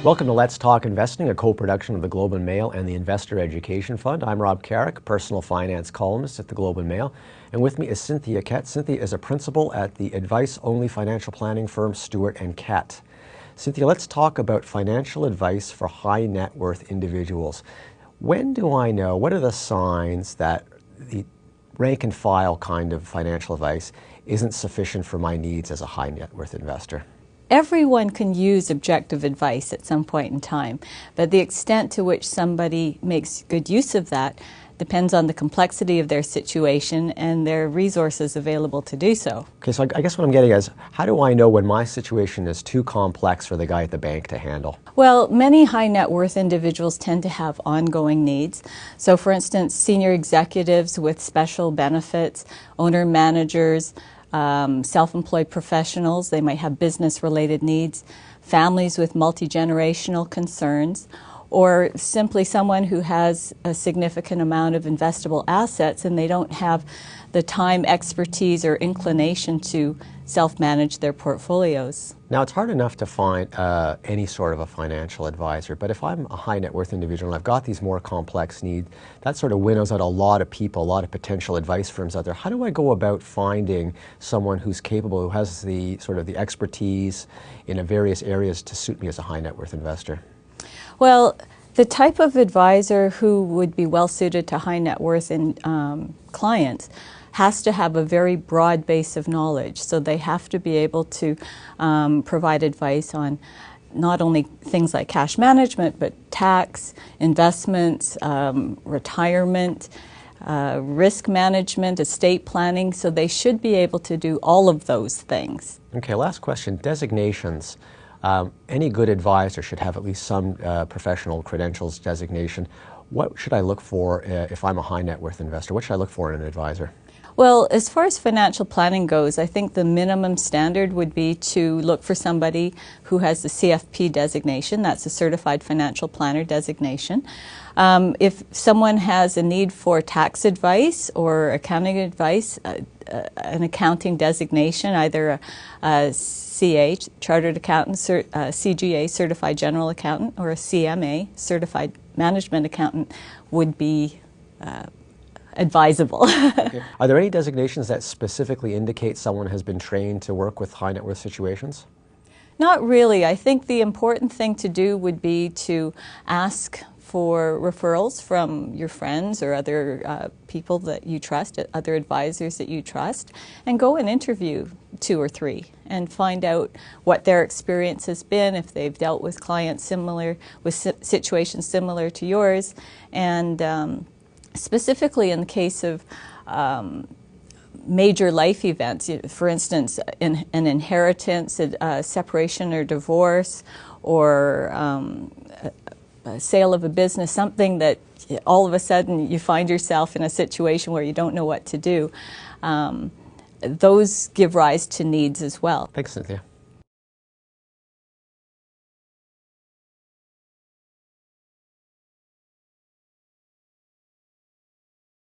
Welcome to Let's Talk Investing, a co-production of the Globe and Mail and the Investor Education Fund. I'm Rob Carrick, personal finance columnist at the Globe and Mail, and with me is Cynthia Kett. Cynthia is a principal at the advice-only financial planning firm Stewart & Kett. Cynthia, let's talk about financial advice for high net worth individuals. When do I know, what are the signs that the rank and file kind of financial advice isn't sufficient for my needs as a high net worth investor? Everyone can use objective advice at some point in time, but the extent to which somebody makes good use of that depends on the complexity of their situation and their resources available to do so. Okay, so I guess what I'm getting at is, how do I know when my situation is too complex for the guy at the bank to handle? Well, many high net worth individuals tend to have ongoing needs. So for instance, senior executives with special benefits, owner managers, self-employed professionals, they might have business-related needs, families with multi-generational concerns, or simply someone who has a significant amount of investable assets and they don't have the time, expertise, or inclination to self-manage their portfolios. Now, it's hard enough to find any sort of a financial advisor, but if I'm a high net worth individual and I've got these more complex needs, that sort of winnows out a lot of people, a lot of potential advice firms out there. How do I go about finding someone who's capable, who has the sort of the expertise in various areas to suit me as a high net worth investor? Well, the type of advisor who would be well suited to high net worth clients has to have a very broad base of knowledge. So they have to be able to provide advice on not only things like cash management, but tax, investments, retirement, risk management, estate planning. So they should be able to do all of those things. Okay, last question, designations. Any good advisor should have at least some professional credentials designation. What should I look for if I'm a high net worth investor? What should I look for in an advisor? Well, as far as financial planning goes, I think the minimum standard would be to look for somebody who has the CFP designation. That's a Certified Financial Planner designation. If someone has a need for tax advice or accounting advice, an accounting designation, either a CA, Chartered Accountant, CGA, Certified General Accountant, or a CMA, Certified Management Accountant, would be advisable. Okay. Are there any designations that specifically indicate someone has been trained to work with high net worth situations? Not really. I think the important thing to do would be to ask for referrals from your friends or other people that you trust, other advisors that you trust, and go and interview 2 or 3 and find out what their experience has been, if they've dealt with clients similar, with situations similar to yours, and specifically in the case of major life events, for instance, an inheritance, a separation or divorce, or a sale of a business, something that all of a sudden you find yourself in a situation where you don't know what to do. Those give rise to needs as well. Thanks, Cynthia.